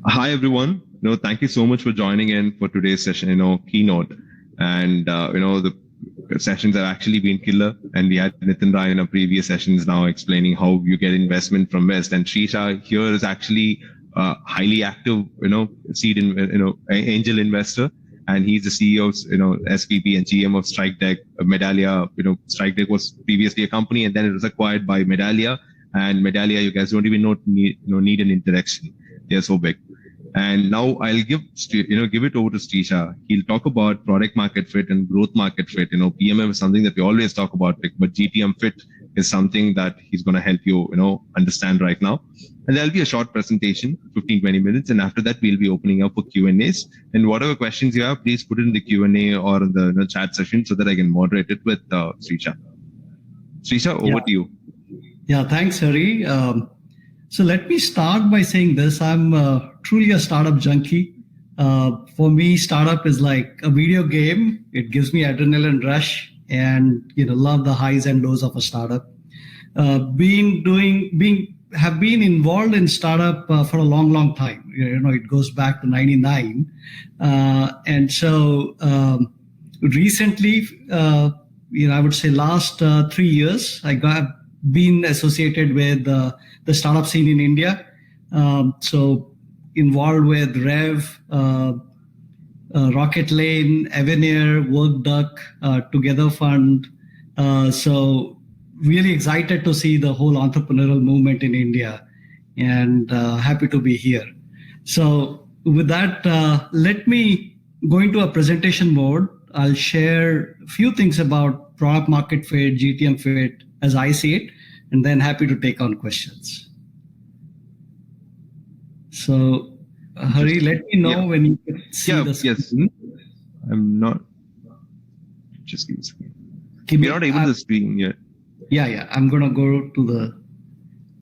Hi everyone. Thank you so much for joining in for today's session. Keynote, and the sessions have actually been killer. And we had Nitin Rai in our previous sessions now explaining how you get investment from West. And Shreesha here is actually highly active, seed in, angel investor, and he's the CEO of SVP and GM of Strikedeck. Medallia. Strikedeck was previously a company, and then it was acquired by Medallia. And Medallia, you guys don't even need an introduction. They're so big. And now I'll give it over to Shreesha. He'll talk about product market fit and growth market fit. PMM is something that we always talk about, but GTM fit is something that he's going to help you, understand right now. And there'll be a short presentation, 15-20 minutes, and after that we'll be opening up for Q&As. And whatever questions you have, please put it in the Q&A or in the chat session so that I can moderate it with Shreesha. Shreesha, over to you. Yeah, thanks, Hari. So let me start by saying this. I'm truly a startup junkie. For me, startup is like a video game. It gives me adrenaline rush and love the highs and lows of a startup. Have been involved in startup for a long time. It goes back to 99. And so recently, I would say last 3 years, I got been associated with the startup scene in India. So involved with Rev, Rocket Lane, Avenir, WorkDuck, Together Fund. So really excited to see the whole entrepreneurial movement in India, and happy to be here. So with that, let me go into a presentation mode. I'll share a few things about product market fit, GTM fit, as I see it, and then happy to take on questions. So, Hari, let me know when you can see the screen. Yes. I'm not. Just give me a second. We're not able to screen yet. Yeah. I'm going to go to the...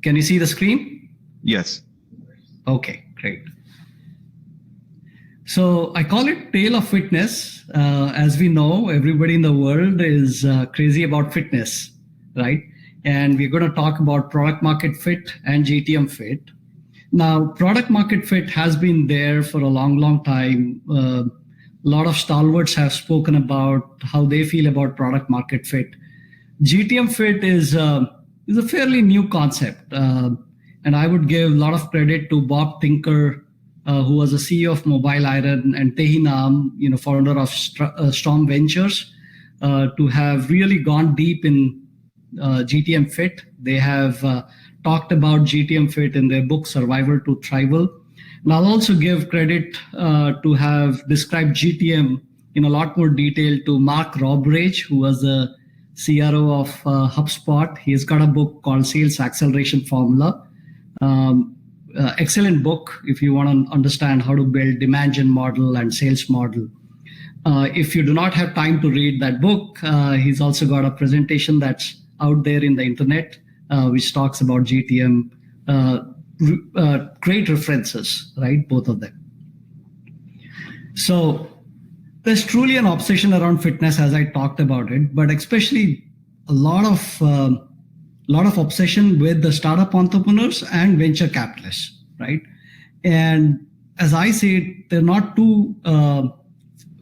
Can you see the screen? Yes. Okay, great. So I call it Tale of Fitness. As we know, everybody in the world is crazy about fitness, right? And we're going to talk about product market fit and GTM fit. Now, product market fit has been there for a long time. A lot of stalwarts have spoken about how they feel about product market fit. GTM fit is a fairly new concept. And I would give a lot of credit to Bob Tinker, who was the CEO of Mobile Iron, and Tehi Nam, founder of Storm Ventures, to have really gone deep in GTM fit. They have talked about GTM fit in their book Survival to Thrival. And I'll also give credit to have described GTM in a lot more detail to Mark Roberage, who was the CRO of HubSpot. He's got a book called Sales Acceleration Formula. Excellent book if you want to understand how to build demand gen model and sales model. If you do not have time to read that book, he's also got a presentation that's out there in the internet, which talks about GTM. Great references, right? Both of them. So there's truly an obsession around fitness, as I talked about it, but especially a lot of obsession with the startup entrepreneurs and venture capitalists, right? And as I see it, they're not two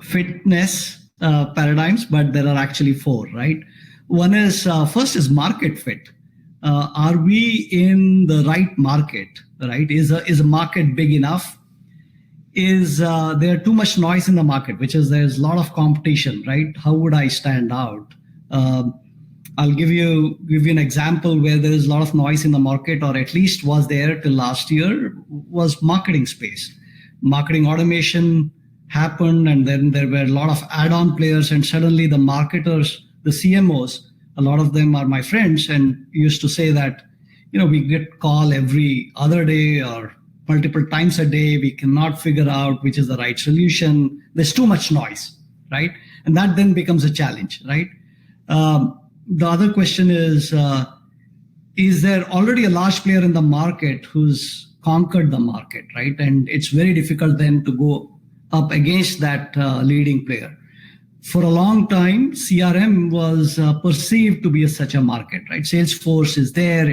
fitness paradigms, but there are actually four, right? One is, first is market fit. Are we in the right market, right? Is a market big enough? Is there too much noise in the market, which is there's a lot of competition, right? How would I stand out? I'll give you an example where there is a lot of noise in the market, or at least was there till last year, was marketing space. Marketing automation happened, and then there were a lot of add-on players, and suddenly the marketers, the CMOs, a lot of them are my friends, and used to say that, we get call every other day or multiple times a day. We cannot figure out which is the right solution. There's too much noise, right? And that then becomes a challenge, right? The other question is there already a large player in the market who's conquered the market, right? And it's very difficult then to go up against that leading player. For a long time, CRM was perceived to be such a market, right? Salesforce is there.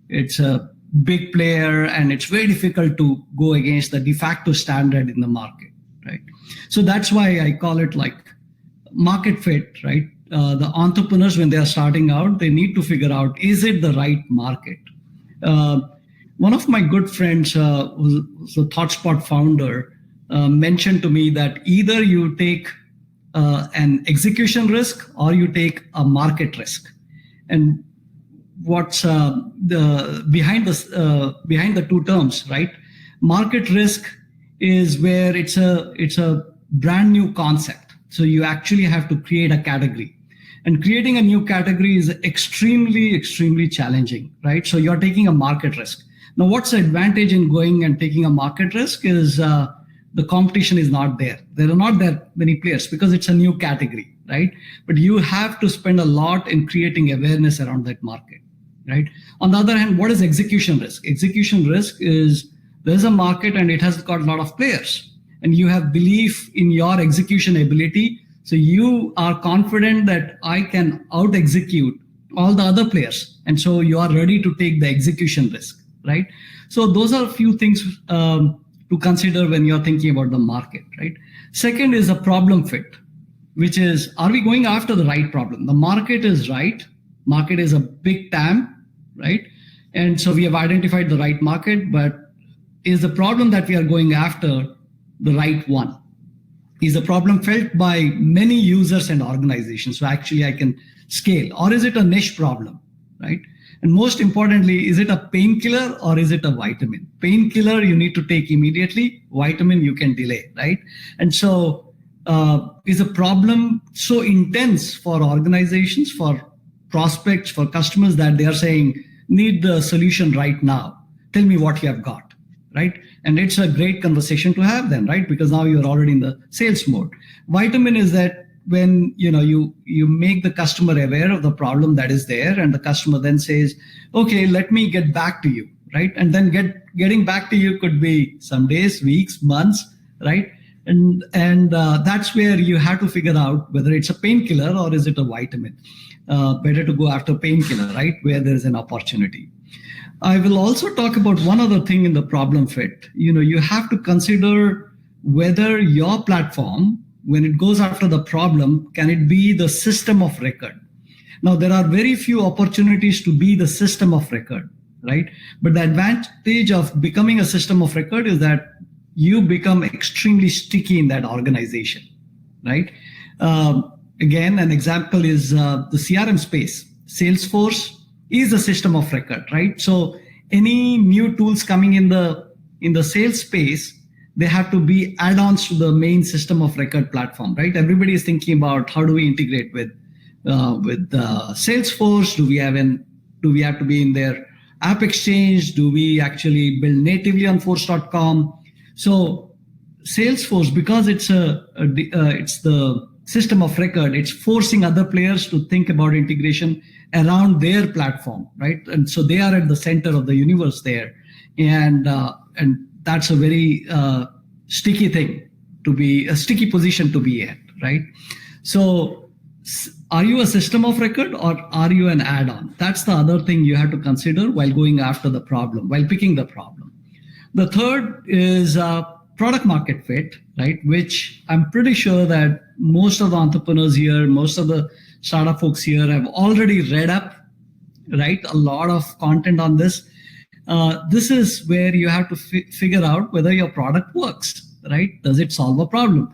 It's a big player, and it's very difficult to go against the de facto standard in the market, right? So that's why I call it like market fit, right? The entrepreneurs, when they are starting out, they need to figure out, is it the right market? One of my good friends, who's a ThoughtSpot founder, mentioned to me that either you take an execution risk or you take a market risk. And what's the behind the two terms, right? Market risk is where it's a brand new concept. So you actually have to create a category. And creating a new category is extremely, extremely challenging, right? So you're taking a market risk. Now, what's the advantage in going and taking a market risk is the competition is not there. There are not that many players because it's a new category, right? But you have to spend a lot in creating awareness around that market, right? On the other hand, what is execution risk? Execution risk is there's a market and it has got a lot of players, and you have belief in your execution ability. So you are confident that I can out execute all the other players. And so you are ready to take the execution risk, right? So those are a few things to consider when you're thinking about the market, right? Second is a problem fit, which is, are we going after the right problem? The market is right. Market is a big TAM, right? And so we have identified the right market, but is the problem that we are going after the right one? Is the problem felt by many users and organizations? So actually I can scale, or is it a niche problem, right? And most importantly, is it a painkiller or is it a vitamin? Painkiller you need to take immediately, vitamin you can delay, right? And so is a problem so intense for organizations, for prospects, for customers that they are saying, need the solution right now. Tell me what you have got, right? And it's a great conversation to have then, right? Because now you're already in the sales mode. Vitamin is that when you make the customer aware of the problem that is there, and the customer then says, okay, let me get back to you, right? And then getting back to you could be some days, weeks, months, right? And that's where you have to figure out whether it's a painkiller or is it a vitamin. Better to go after painkiller, right? Where there's an opportunity. I will also talk about one other thing in the problem fit. You have to consider whether your platform, when it goes after the problem, can it be the system of record? Now, there are very few opportunities to be the system of record, right? But the advantage of becoming a system of record is that you become extremely sticky in that organization, right? Again, an example is the CRM space. Salesforce is a system of record, right? So any new tools coming in the sales space, they have to be add-ons to the main system of record platform, right? Everybody is thinking about how do we integrate with Salesforce? Do we have to be in their App Exchange? Do we actually build natively on Force.com? So Salesforce, because it's the system of record, it's forcing other players to think about integration around their platform, right? And so they are at the center of the universe there, and that's a very sticky position to be at, right? So are you a system of record or are you an add-on? That's the other thing you have to consider while going after the problem, while picking the problem. The third is product market fit, right? Which I'm pretty sure that most of the entrepreneurs here, most of the startup folks here have already read up, right? A lot of content on this. This is where you have to figure out whether your product works, right? Does it solve a problem?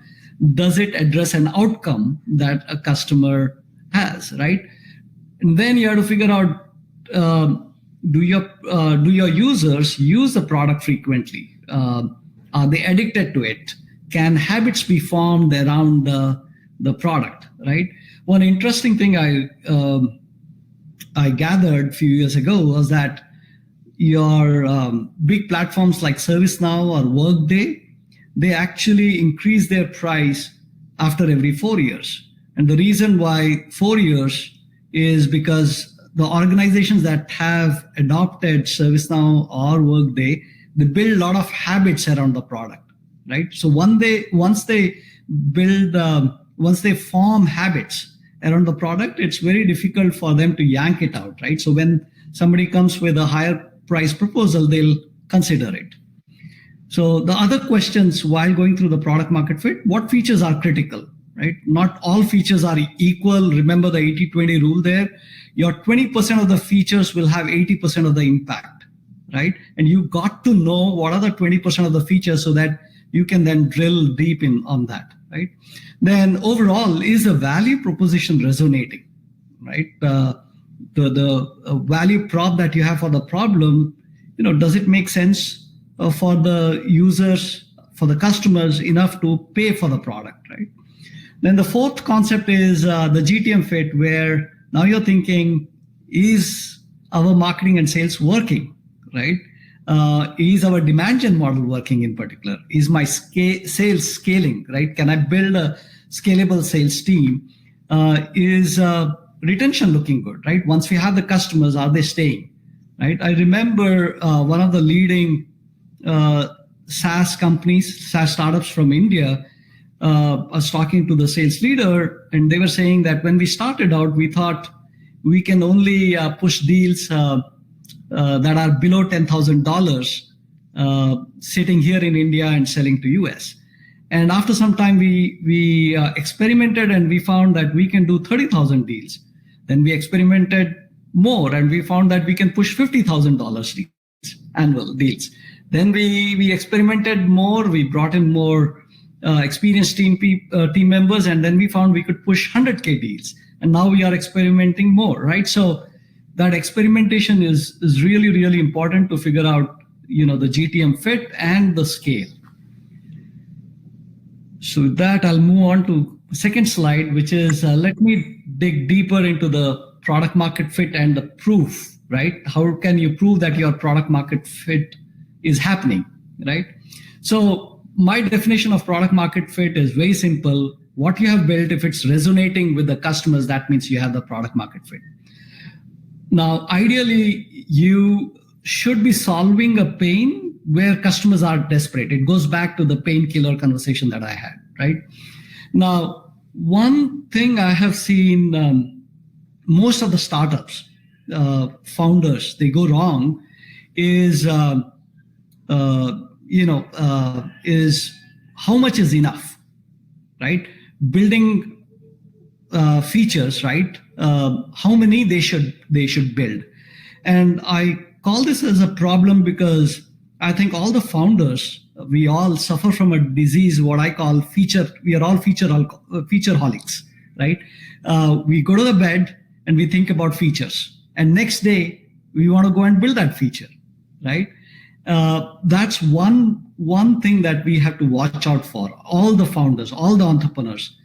Does it address an outcome that a customer has, right? And then you have to figure out, do your users use the product frequently? Are they addicted to it? Can habits be formed around the product, right? One interesting thing I gathered a few years ago was that your big platforms like ServiceNow or Workday, they actually increase their price after every 4 years. And the reason why 4 years is because the organizations that have adopted ServiceNow or Workday, they build a lot of habits around the product, right? So once they form habits around the product, it's very difficult for them to yank it out, right? So when somebody comes with a higher price proposal, they'll consider it. So the other questions while going through the product market fit, what features are critical, right? Not all features are equal. Remember the 80-20 rule there. Your 20% of the features will have 80% of the impact, right? And you got to know what are the 20% of the features so that you can then drill deep in on that, right? Then overall, is the value proposition resonating, right? The value prop that you have for the problem, does it make sense for the users, for the customers enough to pay for the product, right? Then the fourth concept is the GTM fit, where now you're thinking, is our marketing and sales working, right? Is our demand gen model working in particular? Is my sales scaling, right? Can I build a scalable sales team? Is retention looking good, right? Once we have the customers, are they staying, right? I remember one of the leading SaaS companies, SaaS startups from India, I was talking to the sales leader, and they were saying that when we started out, we thought we can only push deals that are below $10,000 sitting here in India and selling to US. And after some time, we experimented and we found that we can do 30,000 deals. Then we experimented more and we found that we can push $50,000 deals, annual deals. Then we experimented more. We brought in more experienced team members, and then we found we could push 100K deals. And now we are experimenting more, right? So that experimentation is really, really important to figure out, the GTM fit and the scale. So with that, I'll move on to the second slide, which is let me dig deeper into the product market fit and the proof, right? How can you prove that your product market fit is happening, right? So my definition of product market fit is very simple. What you have built, if it's resonating with the customers, that means you have the product market fit. Now, ideally, you should be solving a pain where customers are desperate. It goes back to the painkiller conversation that I had, right? Now, one thing I have seen most of the startups, founders, they go wrong is is how much is enough, right? Building features, right? How many they should build. And I call this as a problem because I think all the founders, we all suffer from a disease, what I call we are all featureholics, right? We go to the bed and we think about features. And next day, we want to go and build that feature, right? That's one thing that we have to watch out for. All the founders, all the entrepreneurs,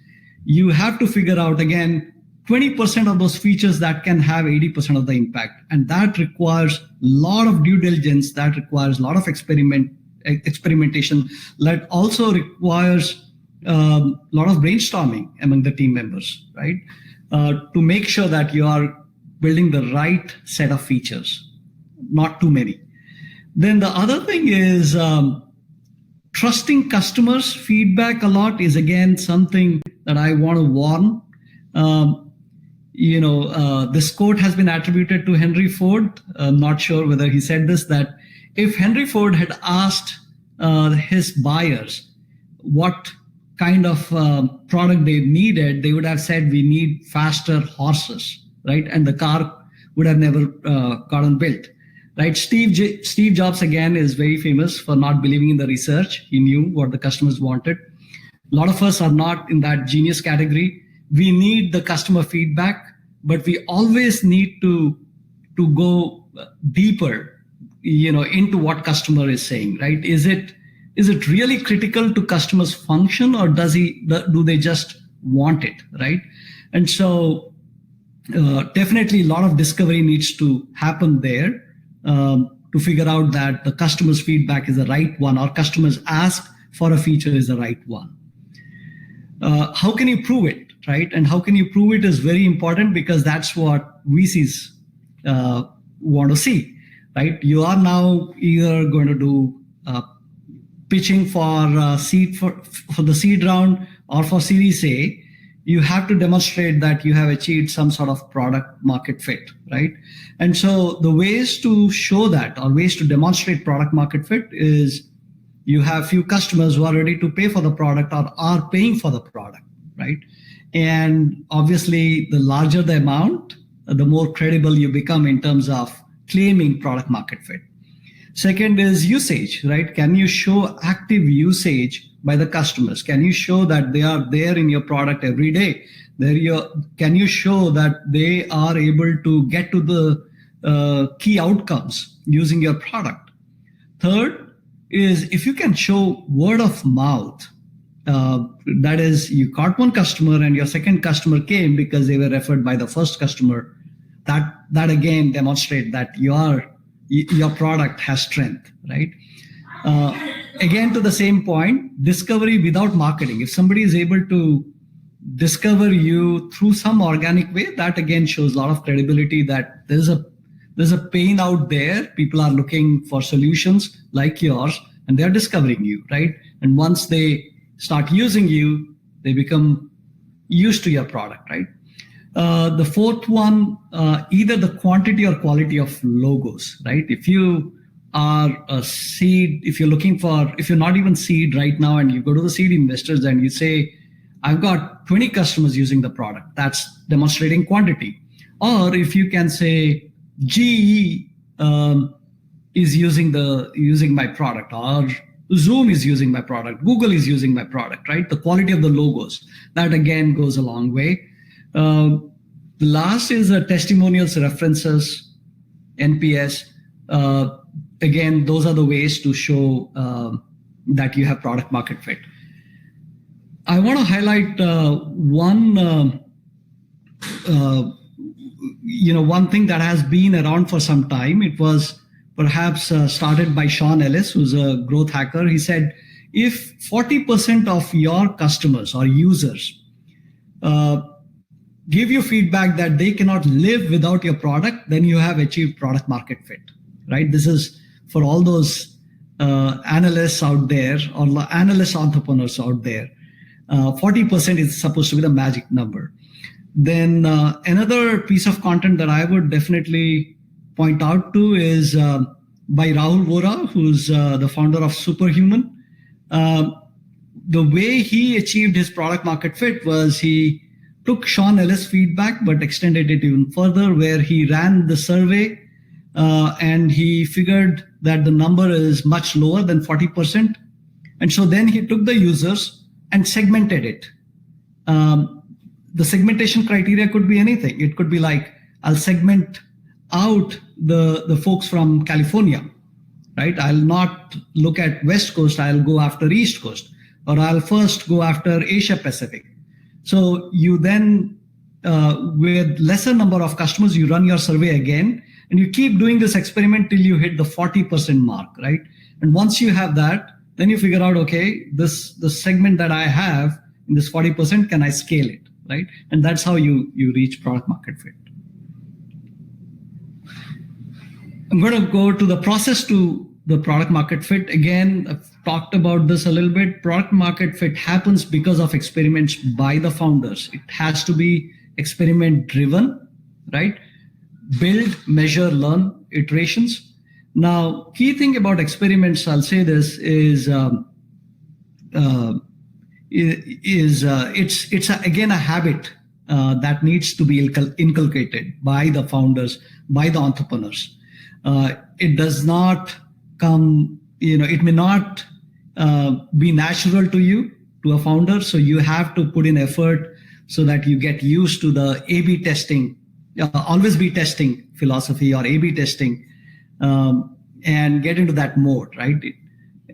you have to figure out, again, 20% of those features that can have 80% of the impact. And that requires a lot of due diligence, that requires a lot of experimentation, that also requires a lot of brainstorming among the team members, right? To make sure that you are building the right set of features, not too many. Then the other thing is trusting customers' feedback a lot is, again, something that I want to warn. This quote has been attributed to Henry Ford. I'm not sure whether he said this, that if Henry Ford had asked his buyers what kind of product they needed, they would have said, we need faster horses, right? And the car would have never gotten built. Right, Steve Jobs, again, is very famous for not believing in the research. He knew what the customers wanted. A lot of us are not in that genius category. We need the customer feedback, but we always need to go deeper, into what customer is saying, right? Is it really critical to customers' function, or do they just want it, right? And so definitely a lot of discovery needs to happen there. To figure out that the customer's feedback is the right one, or customers ask for a feature is the right one. How can you prove it, right? And how can you prove it is very important, because that's what VCs want to see, right? You are now either going to do pitching for seed for the seed round or for Series A. you have to demonstrate that you have achieved some sort of product market fit, right? And so the ways to show that, or ways to demonstrate product market fit, is you have few customers who are ready to pay for the product or are paying for the product, right? And obviously, the larger the amount, the more credible you become in terms of claiming product market fit. Second is usage, right? Can you show active usage by the customers? Can you show that they are there in your product every day? Can you show that they are able to get to the key outcomes using your product? Third is if you can show word of mouth, that is, you got one customer and your second customer came because they were referred by the first customer. That again demonstrate that your product has strength, right? Again, to the same point, discovery without marketing. If somebody is able to discover you through some organic way, that again shows a lot of credibility that there's a pain out there. People are looking for solutions like yours, and they're discovering you, right? And once they start using you, they become used to your product, right? The fourth one, either the quantity or quality of logos, right? If you are a seed, if you're not even seed right now and you go to the seed investors and you say, I've got 20 customers using the product, that's demonstrating quantity. Or if you can say GE is using my product, or Zoom is using my product, Google is using my product, right? The quality of the logos, that again goes a long way. The last is testimonials, references, NPS. Again, those are the ways to show that you have product market fit. I want to highlight one thing that has been around for some time. It was perhaps started by Sean Ellis, who's a growth hacker. He said, if 40% of your customers or users give you feedback that they cannot live without your product, then you have achieved product market fit, right? This is for all those analysts out there, or analyst entrepreneurs out there. 40% is supposed to be the magic number. Then another piece of content that I would definitely point out to is by Rahul Vora, who's the founder of Superhuman. The way he achieved his product market fit was he took Sean Ellis' feedback but extended it even further, where he ran the survey and he figured that the number is much lower than 40%. And so then he took the users and segmented it. The segmentation criteria could be anything. It could be like, I'll segment out the folks from California, right? I'll not look at West Coast, I'll go after East Coast, or I'll first go after Asia Pacific. So you then, with lesser number of customers, you run your survey again, and you keep doing this experiment till you hit the 40% mark, right? And once you have that, then you figure out, okay, the segment that I have in this 40%, can I scale it, right? And that's how you reach product market fit. I'm going to go to the process to the product market fit. Again, I've talked about this a little bit. Product market fit happens because of experiments by the founders. It has to be experiment driven, right? Build, measure, learn, iterations. Now, key thing about experiments, I'll say this, is it's again a habit that needs to be inculcated by the founders, by the entrepreneurs. It does not come, it may not be natural to you, to a founder. So you have to put in effort so that you get used to the A/B testing, always be testing philosophy, or A/B testing, and get into that mode, right?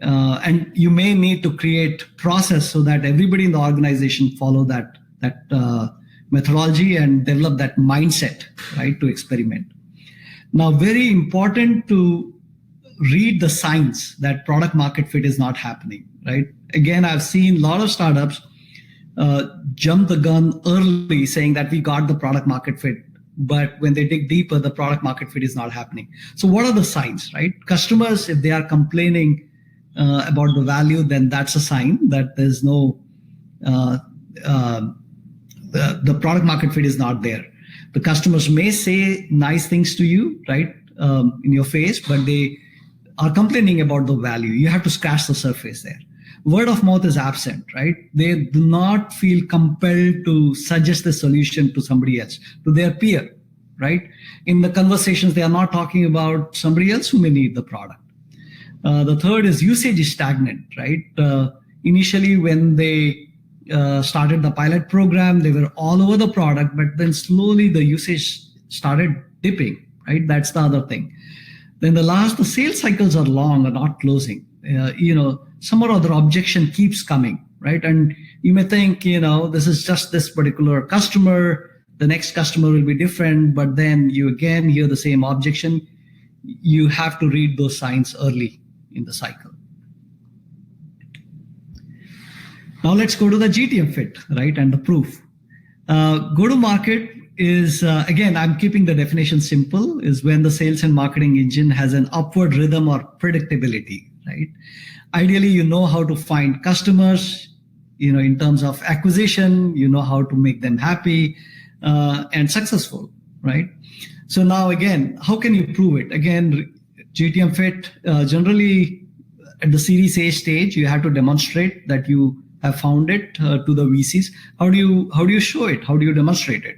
And you may need to create process so that everybody in the organization follow that methodology and develop that mindset, right, to experiment. Now, very important to read the signs that product market fit is not happening, right? Again, I've seen a lot of startups jump the gun early saying that we got the product market fit, but when they dig deeper, the product market fit is not happening. So what are the signs, right? Customers, if they are complaining about the value, then that's a sign that there's no the product market fit is not there. The customers may say nice things to you, right, in your face, but they are complaining about the value. You have to scratch the surface there. Word of mouth is absent, right? They do not feel compelled to suggest the solution to somebody else, to their peer, right? In the conversations, they are not talking about somebody else who may need the product. The third is usage is stagnant, right? Initially, when they started the pilot program, they were all over the product, but then slowly the usage started dipping, right? That's the other thing. Then the sales cycles are long, are not closing. Some or other objection keeps coming, right? And you may think, this is just this particular customer, the next customer will be different, but then you again hear the same objection. You have to read those signs early in the cycle. Now let's go to the GTM fit, right? And the proof. Go-to-market is, again, I'm keeping the definition simple, is when the sales and marketing engine has an upward rhythm or predictability, right? Ideally, you know how to find customers, in terms of acquisition, you know how to make them happy and successful, right? So now again, how can you prove it? Again, GTM fit, generally at the Series A stage, you have to demonstrate that you have found it to the VCs. How do you show it? How do you demonstrate it?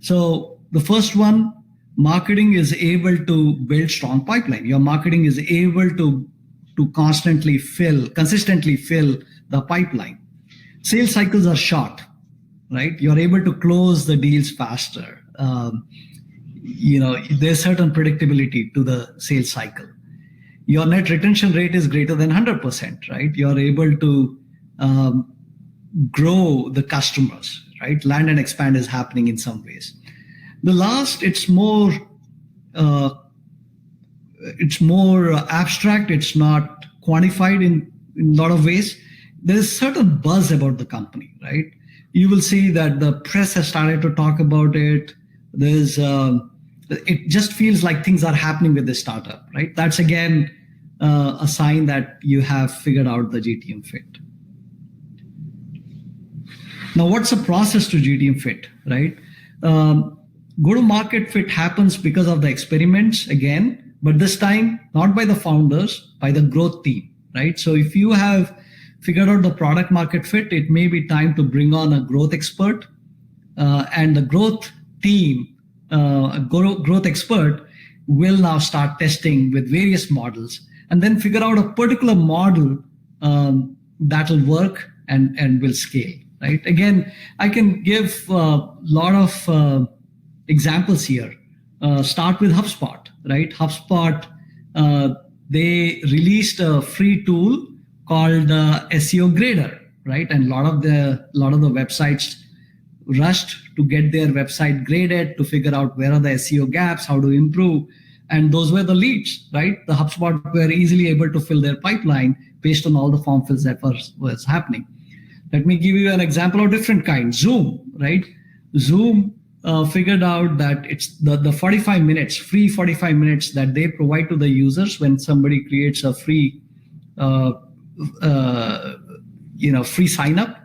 So the first one, marketing is able to build strong pipeline. Your marketing is able to consistently fill the pipeline. Sales cycles are short, right? You're able to close the deals faster. There's certain predictability to the sales cycle. Your net retention rate is greater than 100%, right? You're able to grow the customers, right? Land and expand is happening in some ways. The last, it's more abstract. It's not quantified in a lot of ways. There's certain buzz about the company, right? You will see that the press has started to talk about it. It just feels like things are happening with the startup, right? That's again a sign that you have figured out the GTM fit. Now, what's the process to GTM fit, right? Go-to-market fit happens because of the experiments again, but this time not by the founders, by the growth team, right? So if you have figured out the product market fit, it may be time to bring on a growth expert, and the growth team, growth expert will now start testing with various models and then figure out a particular model that will work and will scale, right? Again, I can give a lot of examples here. Start with HubSpot, right? HubSpot, they released a free tool called SEO Grader, right? And a lot of the websites rushed to get their website graded, to figure out where are the SEO gaps, how to improve. And those were the leads, right? The HubSpot were easily able to fill their pipeline based on all the form fills that was happening. Let me give you an example of different kind. Zoom, right? Zoom figured out that it's the 45 minutes, free 45 minutes that they provide to the users when somebody creates a free free sign up.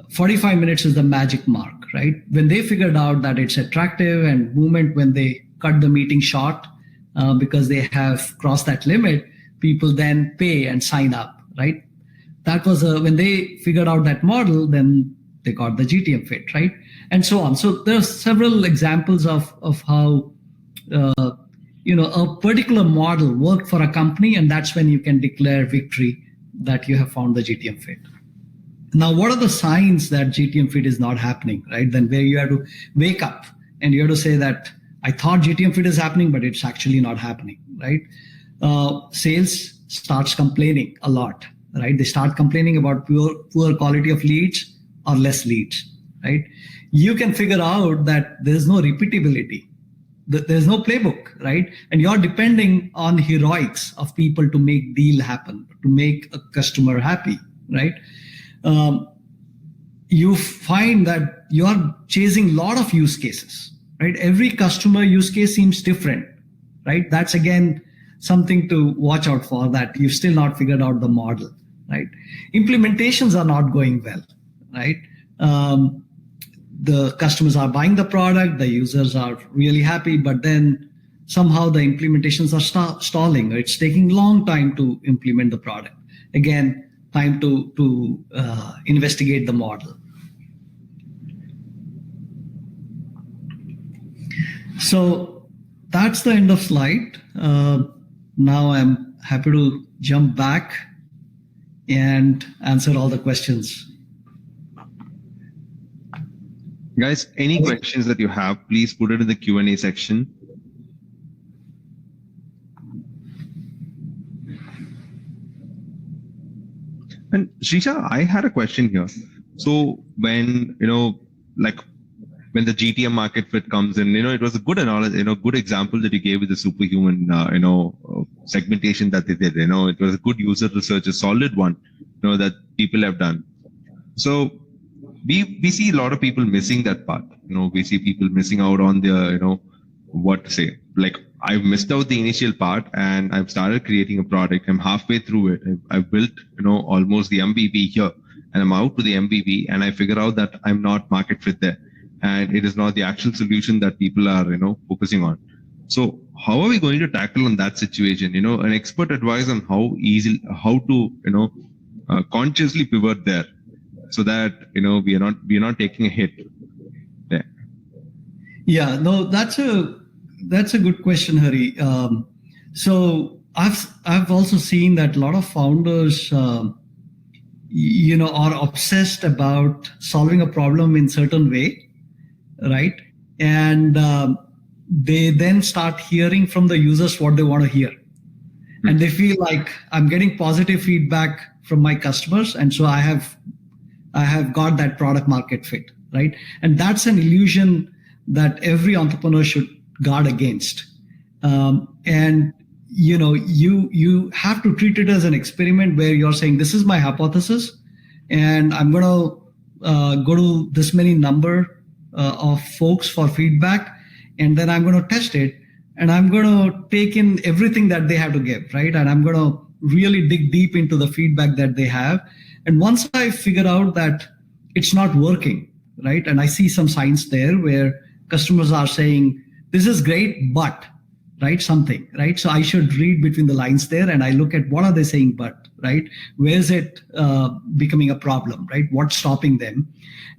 45 minutes is the magic mark, right? When they figured out that it's attractive and movement, when they cut the meeting short because they have crossed that limit, people then pay and sign up, right? That was when they figured out that model, then they got the GTM fit, right? And so on. So there are several examples of how a particular model worked for a company, and that's when you can declare victory that you have found the GTM fit. Now, what are the signs that GTM fit is not happening, right? Then where you have to wake up and you have to say that I thought GTM fit is happening, but it's actually not happening, right? Sales starts complaining a lot, right? They start complaining about poor quality of leads or less leads, right? You can figure out that there's no repeatability. There's no playbook, right? And you're depending on heroics of people to make deal happen, to make a customer happy, right? You find that you're chasing a lot of use cases, right? Every customer use case seems different, right? That's again something to watch out for, that you've still not figured out the model, right? Implementations are not going well, right? the customers are buying the product, the users are really happy, but then somehow the implementations are stalling. It's taking long time to implement the product. Again, time to investigate the model. So that's the end of slide. Now I'm happy to jump back and answer all the questions. Guys, any questions that you have, please put it in the Q&A section. And Shreesha, I had a question here. So when, when the GTM market fit comes in, it was a good analogy, good example that you gave with the superhuman, segmentation that they did. It was a good user research, a solid one, that people have done. So we see a lot of people missing that part. We see people missing out on the, what to say, like I've missed out the initial part and I've started creating a product. I'm halfway through it. I've built, almost the MVP here and I'm out to the MVP and I figure out that I'm not market fit there. And it is not the actual solution that people are, focusing on. So how are we going to tackle on that situation? An expert advice on how to, consciously pivot there so that, we are not taking a hit there. Yeah, no, that's a good question, Hari. So I've also seen that a lot of founders, are obsessed about solving a problem in certain way. Right. And they then start hearing from the users what they want to hear. And they feel like I'm getting positive feedback from my customers. And so I have got that product market fit. Right. And that's an illusion that every entrepreneur should guard against. And, you have to treat it as an experiment where you're saying, this is my hypothesis and I'm going to go to this many number of folks for feedback, and then I'm going to test it, and I'm going to take in everything that they have to give, right? And I'm going to really dig deep into the feedback that they have. And once I figure out that it's not working, right? And I see some signs there where customers are saying, this is great, but, right, something, right? So I should read between the lines there and I look at what are they saying, but, right? Where is it becoming a problem, right? What's stopping them?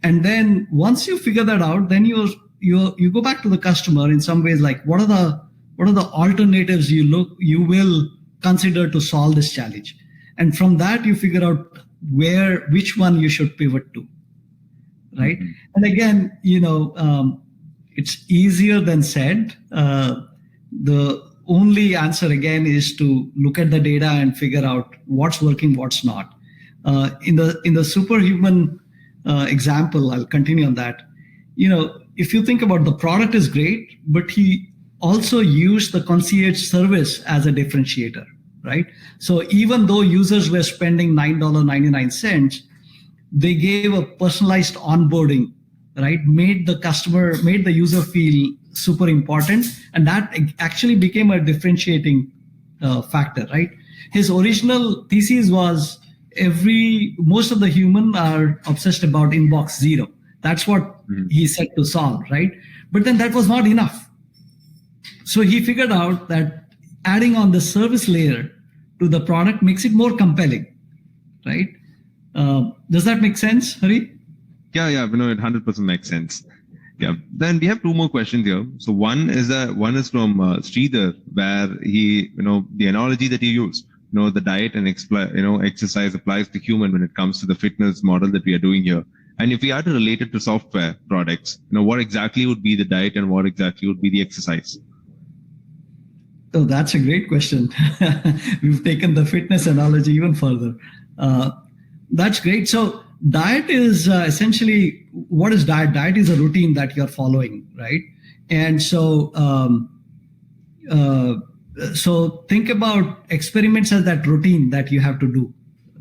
And then once you figure that out, then you go back to the customer in some ways, like what are the alternatives you will consider to solve this challenge? And from that, you figure out which one you should pivot to, right? Mm-hmm. And again, it's easier than said. The only answer again is to look at the data and figure out what's working, what's not. In the superhuman example, I'll continue on that. If you think about the product is great, but he also used the concierge service as a differentiator, right? So even though users were spending $9.99, they gave a personalized onboarding, right? Made the user feel super important, and that actually became a differentiating factor, right? His original thesis was most of the human are obsessed about inbox zero. That's what he set to solve, right? But then that was not enough. So he figured out that adding on the service layer to the product makes it more compelling, right? Does that make sense, Hari? Yeah, it 100% makes sense. Yeah. Then we have two more questions here. So one is from Sridhar, where he, the analogy that he used, the diet and exercise applies to human when it comes to the fitness model that we are doing here. And if we are to relate it to software products, what exactly would be the diet and what exactly would be the exercise? Oh, that's a great question. We've taken the fitness analogy even further. That's great. So diet is essentially, what is diet? Diet is a routine that you're following, right? And so think about experiments as that routine that you have to do,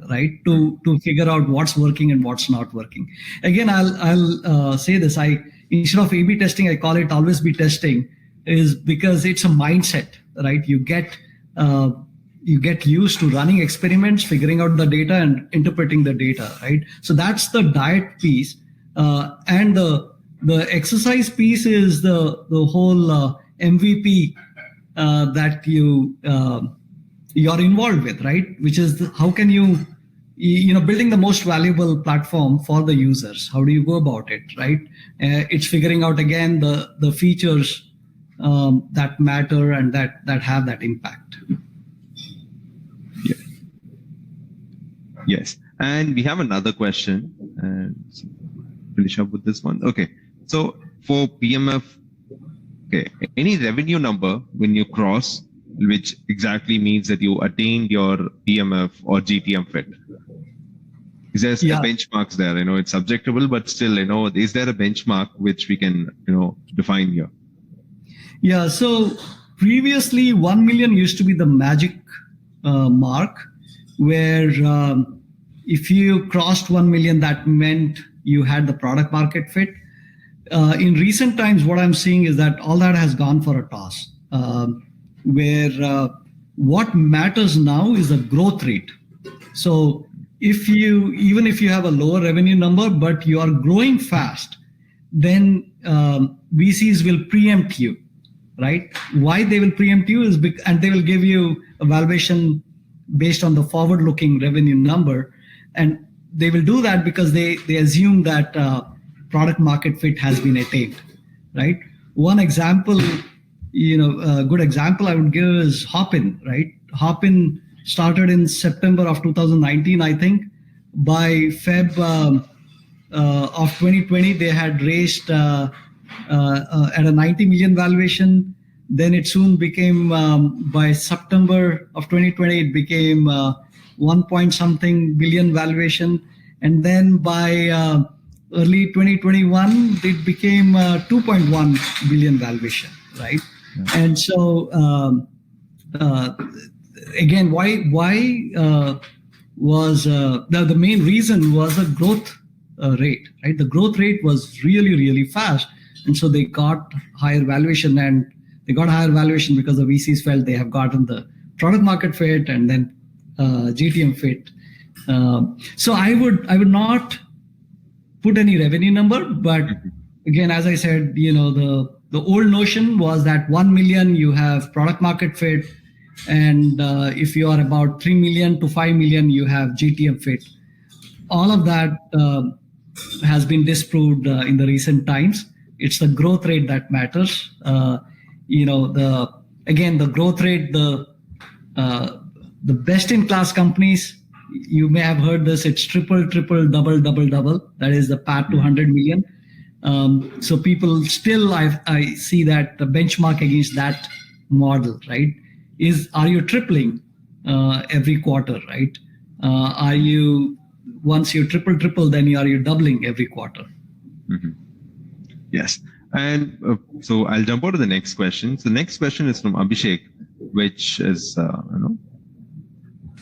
right? To figure out what's working and what's not working. Again, I'll say this. Instead of A/B testing, I call it always be testing, is because it's a mindset, right? You get used to running experiments, figuring out the data and interpreting the data, right? So that's the diet piece. And the The exercise piece is the whole MVP that you're involved with, right? Which is how can you building the most valuable platform for the users. How do you go about it, right? It's figuring out again the features that matter and that have that impact. Yeah. Yes, and we have another question, and finish up with this one. Okay, so for PMF, okay, any revenue number when you cross, which exactly means that you attained your PMF or GTM fit. Is there a benchmarks there? It's subjectable, but still, is there a benchmark which we can, define here? Yeah. So previously, 1 million used to be the magic mark, where if you crossed 1 million, that meant you had the product market fit. In recent times, what I'm seeing is that all that has gone for a toss, where what matters now is the growth rate. So even if you have a lower revenue number, but you are growing fast, then VCs will preempt you, right? Why they will preempt you is and they will give you a valuation based on the forward-looking revenue number, and they will do that because they assume that product market fit has been attained, right? One example, a good example I would give is Hopin, right? Hopin started in September of 2019, I think. By Feb of 2020, they had raised at a 90 million valuation. Then it soon became, by September of 2020, it became 1 point something billion valuation. And then by early 2021, it became 2.1 billion valuation, right? Yeah. And so, again, why was the main reason was the growth rate, right? The growth rate was really, really fast. And so they got higher valuation, and they got higher valuation because the VCs felt they have gotten the product market fit and then GTM fit. So I would not put any revenue number, but again, as I said, the old notion was that 1 million you have product market fit, and if you are about 3 million to 5 million, you have GTM fit. All of that has been disproved in the recent times. It's the growth rate that matters. The growth rate, the best-in-class companies, you may have heard this, it's triple, double. That is the path to 100 million. So people still, I see that the benchmark against that model, right, are you tripling every quarter, right? Once you triple, then are you doubling every quarter? Mm-hmm. Yes. And so I'll jump on to the next question. So the next question is from Abhishek, which is,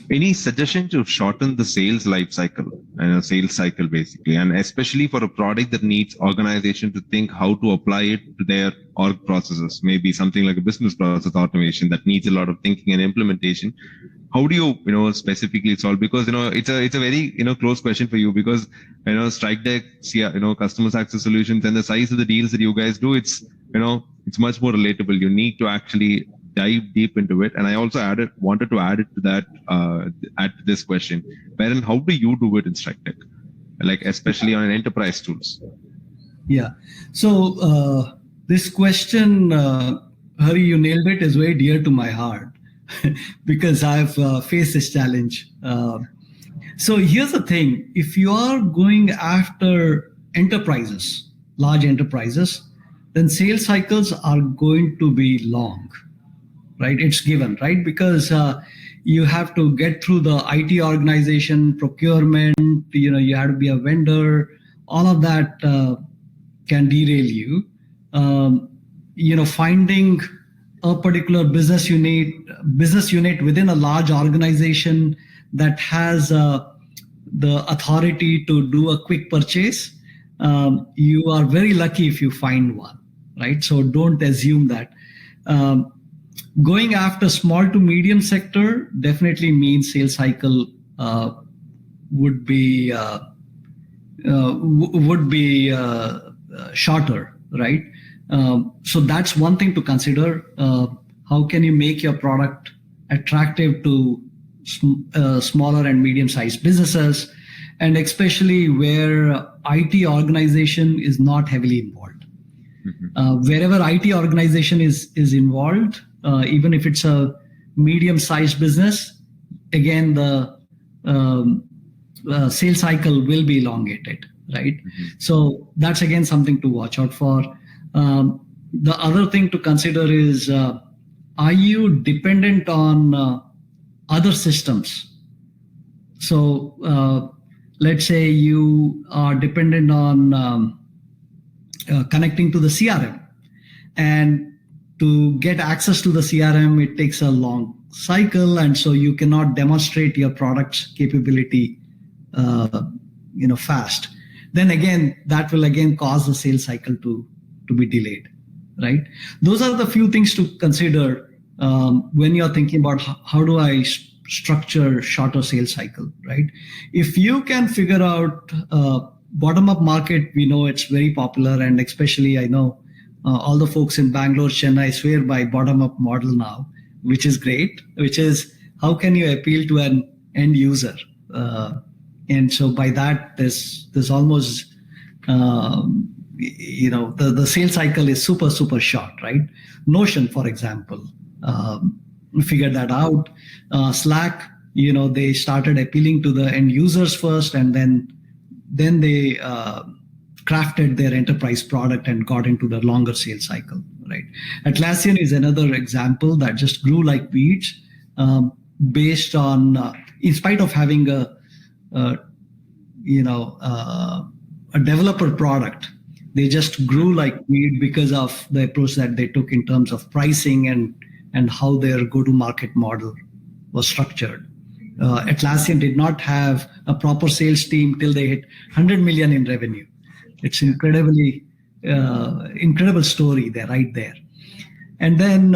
any suggestion to shorten the sales life cycle, sales cycle basically, and especially for a product that needs organization to think how to apply it to their org processes, maybe something like a business process automation that needs a lot of thinking and implementation. How do you, specifically solve? Because, it's a very, close question for you, because, Strikedeck, customer success solutions and the size of the deals that you guys do, it's much more relatable. You need to actually dive deep into it. And I also wanted to add it to that, add to this question. Wherein, how do you do it in Strikedeck? Like, especially on enterprise tools? Yeah. So, this question, Hari, you nailed it, is very dear to my heart. Because I've faced this challenge. So here's the thing. If you are going after enterprises, large enterprises, then sales cycles are going to be long, right? It's given, right? Because you have to get through the IT organization, procurement, you have to be a vendor. All of that can derail you. Finding a particular business unit within a large organization that has the authority to do a quick purchase, you are very lucky if you find one, right? So don't assume that. Going after small to medium sector definitely means sales cycle would be shorter, right? So that's one thing to consider. How can you make your product attractive to smaller and medium-sized businesses, and especially where IT organization is not heavily involved. Wherever IT organization is involved, even if it's a medium-sized business, again, the sales cycle will be elongated, right? So that's again something to watch out for. The other thing to consider is, are you dependent on other systems? So let's say you are dependent on connecting to the CRM, and to get access to the CRM, it takes a long cycle, and so you cannot demonstrate your product's capability fast. Then again, that will again cause the sales cycle to be delayed, right? Those are the few things to consider when you're thinking about how do I structure shorter sales cycle, right? If you can figure out bottom-up market, we know it's very popular, and especially I know all the folks in Bangalore, Chennai swear by bottom-up model now, which is great, which is how can you appeal to an end user? And so by that, there's almost, the sales cycle is super, super short, right? Notion, for example, figured that out. Slack, they started appealing to the end users first, and then they crafted their enterprise product and got into the longer sales cycle, right? Atlassian is another example that just grew like weeds, based on, in spite of having a developer product, they just grew like weed because of the approach that they took in terms of pricing and how their go-to-market model was structured. Atlassian did not have a proper sales team till they hit 100 million in revenue. It's incredible story there, right there. And then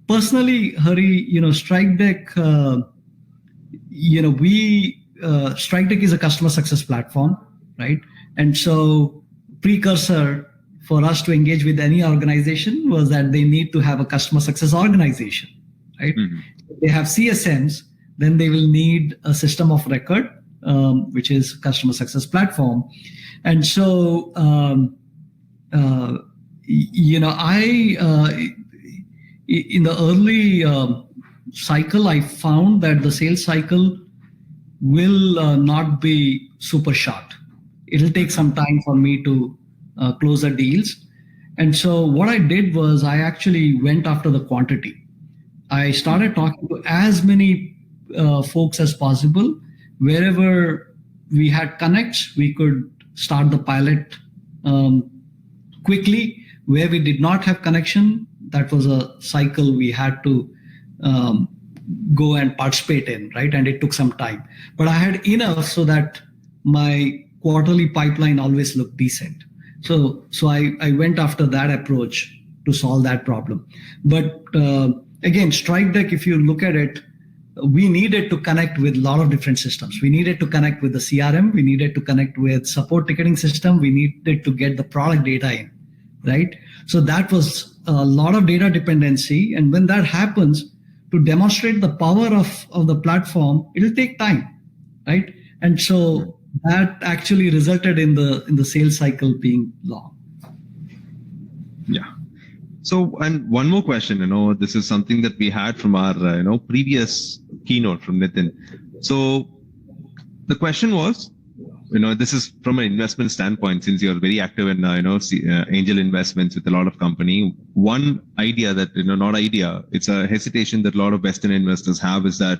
personally, Hari, Strikedeck, Strikedeck is a customer success platform, right? And so precursor for us to engage with any organization was that they need to have a customer success organization, right? If they have CSMs, then they will need a system of record, which is customer success platform. And so, in the early cycle, I found that the sales cycle will not be super short. It'll take some time for me to close the deals. And so what I did was I actually went after the quantity. I started talking to as many folks as possible. Wherever we had connects, we could start the pilot quickly. Where we did not have connection, that was a cycle we had to go and participate in, right? And it took some time. But I had enough so that my quarterly pipeline always looked decent. So I went after that approach to solve that problem. But again, Strikedeck, if you look at it, we needed to connect with a lot of different systems. We needed to connect with the CRM. We needed to connect with support ticketing system. We needed to get the product data in, right? So that was a lot of data dependency. And when that happens, to demonstrate the power of the platform, it'll take time, right? And so that actually resulted in the sales cycle being long. Yeah. So, and one more question, this is something that we had from our, previous keynote from Nitin. So the question was, this is from an investment standpoint, since you're very active in, angel investments with a lot of company. One idea that, not idea, it's a hesitation that a lot of Western investors have is that,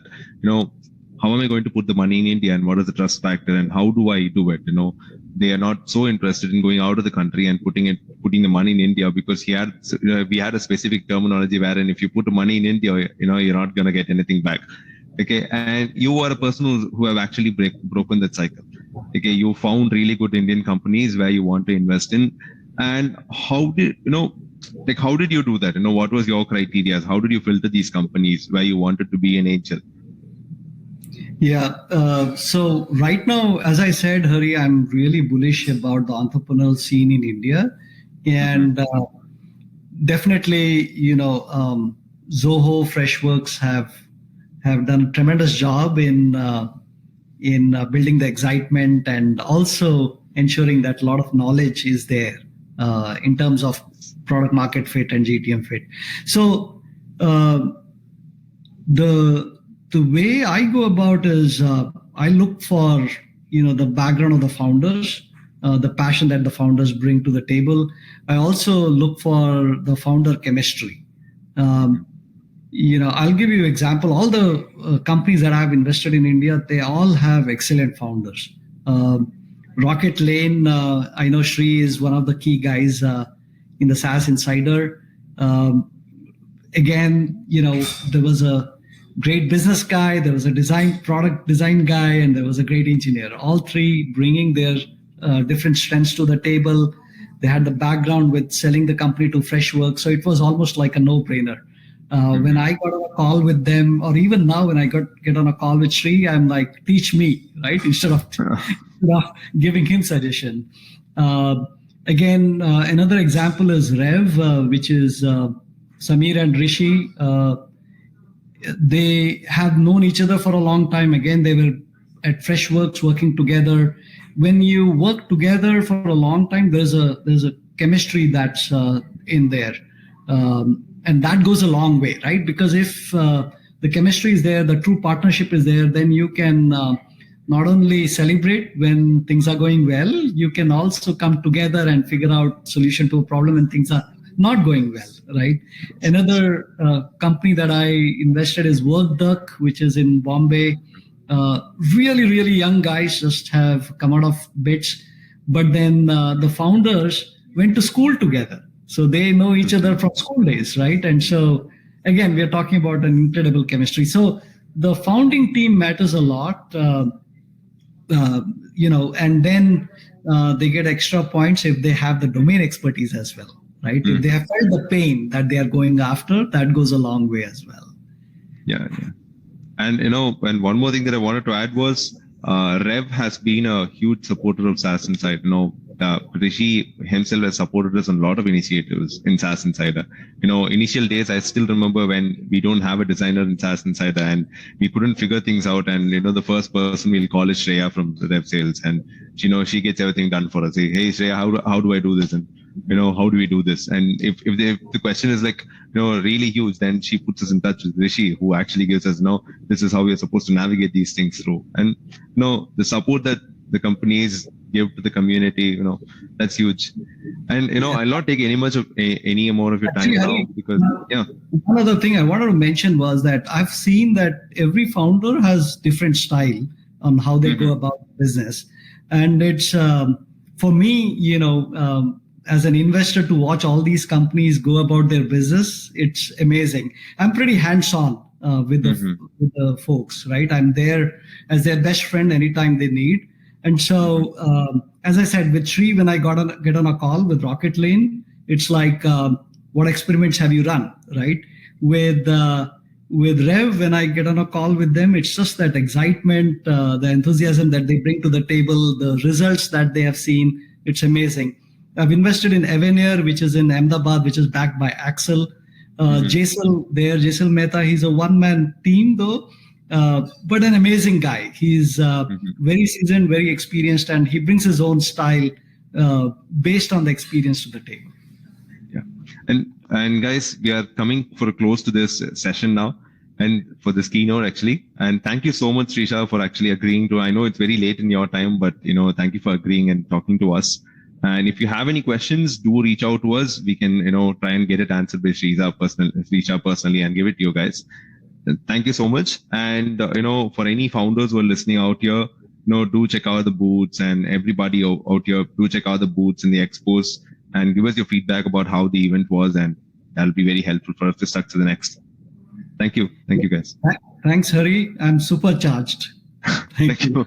how am I going to put the money in India and what is the trust factor and how do I do it? They are not so interested in going out of the country and putting the money in India because we had a specific terminology wherein if you put the money in India, you're not going to get anything back. Okay. And you are a person who have actually broken that cycle. Okay. You found really good Indian companies where you want to invest in. And how did you do that? What was your criteria? How did you filter these companies where you wanted to be an angel? Yeah. So right now, as I said, Hari, I'm really bullish about the entrepreneurial scene in India, and definitely, Zoho, Freshworks have done a tremendous job in building the excitement and also ensuring that a lot of knowledge is there in terms of product market fit and GTM fit. So the way I go about is I look for the background of the founders, the passion that the founders bring to the table. I also look for the founder chemistry. I'll give you an example. All the companies that I've invested in India, they all have excellent founders. Rocket Lane, I know Shree is one of the key guys in the SaaS Insider. Again, there was a great business guy, there was a product design guy, and there was a great engineer. All three bringing their different strengths to the table. They had the background with selling the company to Freshworks, so it was almost like a no-brainer. When I got on a call with them, or even now when I get on a call with Shree, I'm like, teach me, right? Instead of giving him suggestion. Again, another example is Rev, which is Samir and Rishi. They have known each other for a long time. Again, they were at Freshworks working together. When you work together for a long time, there's a chemistry that's in there. And that goes a long way, right? Because if the chemistry is there, the true partnership is there, then you can not only celebrate when things are going well, you can also come together and figure out solution to a problem when things are not going well, right? Another company that I invested is WorkDuck, which is in Bombay. Really, really young guys, just have come out of bits. But then the founders went to school together. So they know each other from school days, right? And so, again, we are talking about an incredible chemistry. So the founding team matters a lot, and then they get extra points if they have the domain expertise as well, right? If they have felt the pain that they are going after, that goes a long way as well. Yeah. And, and one more thing that I wanted to add was Rev has been a huge supporter of SaaS Insider. Rishi himself has supported us on a lot of initiatives in SaaS Insider. Initial days, I still remember when we don't have a designer in SaaS Insider and we couldn't figure things out. And, the first person we'll call is Shreya from the Rev Sales. And, she gets everything done for us. Hey, Shreya, how do I do this? And, how do we do this? And if the question is like, really huge, then she puts us in touch with Rishi, who actually gives us, this is how we are supposed to navigate these things through. And, the support that the companies give to the community, that's huge. And, I'll not take any more of your time now because, One other thing I wanted to mention was that I've seen that every founder has different style on how they go about business. And it's, for me, as an investor to watch all these companies go about their business, it's amazing. I'm pretty hands-on with the folks, right? I'm there as their best friend anytime they need. And so, as I said, with Shree, when I get on a call with Rocket Lane, it's like, what experiments have you run, right? With Rev, when I get on a call with them, it's just that excitement, the enthusiasm that they bring to the table, the results that they have seen. It's amazing. I've invested in Avenir, which is in Ahmedabad, which is backed by Axel. Jaisal Mehta, he's a one-man team though, but an amazing guy. He's very seasoned, very experienced, and he brings his own style based on the experience to the table. Yeah, and guys, we are coming for a close to this session now, and for this keynote actually. And thank you so much, Shreesha, for actually agreeing to. I know it's very late in your time, but thank you for agreeing and talking to us. And if you have any questions, do reach out to us. We can, try and get it answered by Shreesha personally and give it to you guys. Thank you so much. And, for any founders who are listening out here, do check out the booths, and everybody out here, do check out the booths and the expos and give us your feedback about how the event was. And that'll be very helpful for us to stuck to the next. Thank you. Thank you, guys. Thanks, Hari. I'm supercharged. Thank you.